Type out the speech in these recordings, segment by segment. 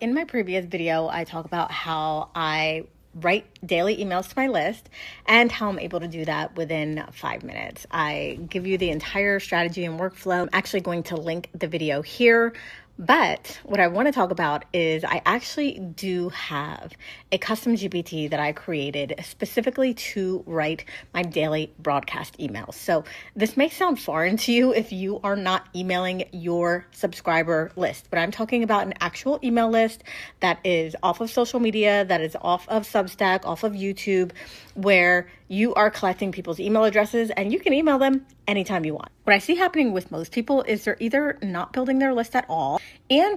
in my previous video, I talk about how I write daily emails to my list and how I'm able to do that within 5 minutes. I give you the entire strategy and workflow. I'm actually going to link the video here. But what I want to talk about is I actually do have a custom GPT that I created specifically to write my daily broadcast emails. So this may sound foreign to you if you are not emailing your subscriber list, but I'm talking about an actual email list that is off of social media, that is off of Substack, off of YouTube, where you are collecting people's email addresses and you can email them anytime you want. What I see happening with most people is they're either not building their list at all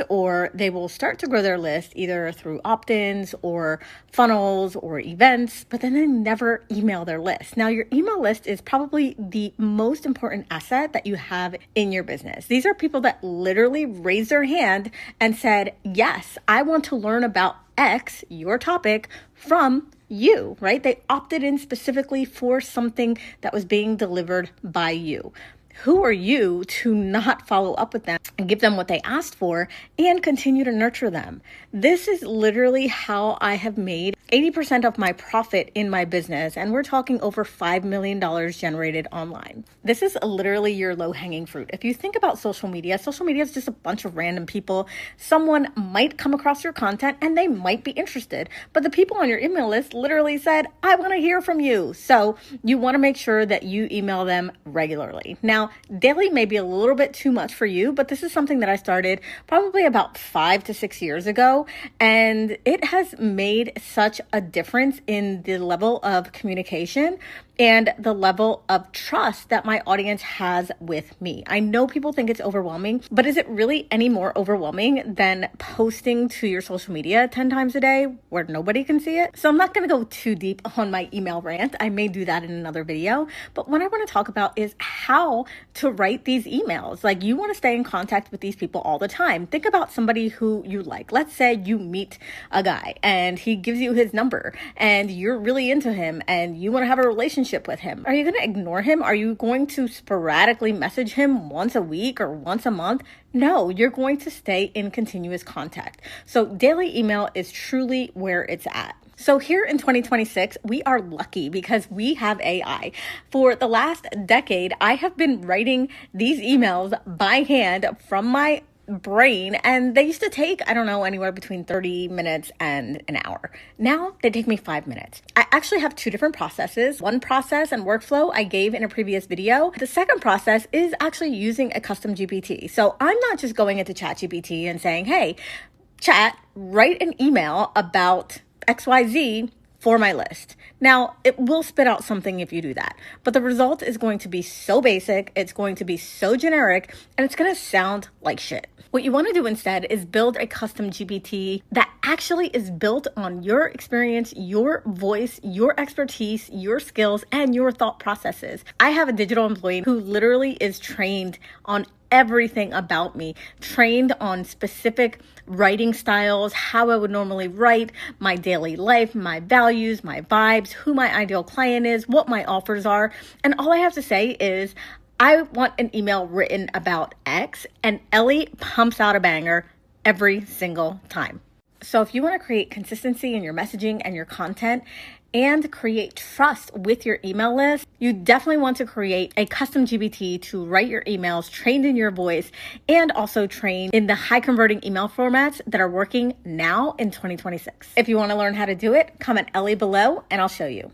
or they will start to grow their list either through opt-ins or funnels or events, but then they never email their list. Now, your email list is probably the most important asset that you have in your business. These are people that literally raised their hand and said, yes, I want to learn about X, your topic, from you, right? They opted in specifically for something that was being delivered by you. Who are you to not follow up with them and give them what they asked for and continue to nurture them? This is literally how I have made 80% of my profit in my business, and we're talking over $5 million generated online. This is literally your low-hanging fruit. If you think about social media is just a bunch of random people. Someone might come across your content and they might be interested, but the people on your email list literally said, I want to hear from you. So you want to make sure that you email them regularly. Now, daily may be a little bit too much for you, but this is something that I started probably about 5 to 6 years ago, and it has made such a difference in the level of communication and the level of trust that my audience has with me. I know people think it's overwhelming, but is it really any more overwhelming than posting to your social media 10 times a day where nobody can see it? So I'm not going to go too deep on my email rant. I may do that in another video, but what I want to talk about is how to write these emails. Like, you want to stay in contact with these people all the time. Think about somebody who you like. Let's say you meet a guy and he gives you his number and you're really into him and you want to have a relationship with him. Are you going to ignore him? Are you going to sporadically message him once a week or once a month? No, you're going to stay in continuous contact. So daily email is truly where it's at. So here in 2026, we are lucky because we have AI. For the last decade, I have been writing these emails by hand from my brain, and they used to take, I don't know, anywhere between 30 minutes and an hour. Now they take me 5 minutes. I actually have two different processes. One process and workflow I gave in a previous video. The second process is actually using a custom GPT. So I'm not just going into ChatGPT and saying, hey, chat, write an email about XYZ for my list. Now, it will spit out something if you do that, but the result is going to be so basic, it's going to be so generic, and it's going to sound like shit. What you want to do instead is build a custom GPT that actually is built on your experience, your voice, your expertise, your skills, and your thought processes. I have a digital employee who literally is trained on everything about me, trained on specific writing styles, how I would normally write, my daily life, my values, my vibes, who my ideal client is, what my offers are. And all I have to say is, I want an email written about X, and Ellie pumps out a banger every single time. So if you want to create consistency in your messaging and your content and create trust with your email list, you definitely want to create a custom GPT to write your emails trained in your voice and also trained in the high converting email formats that are working now in 2026. If you want to learn how to do it, comment Ellie below and I'll show you.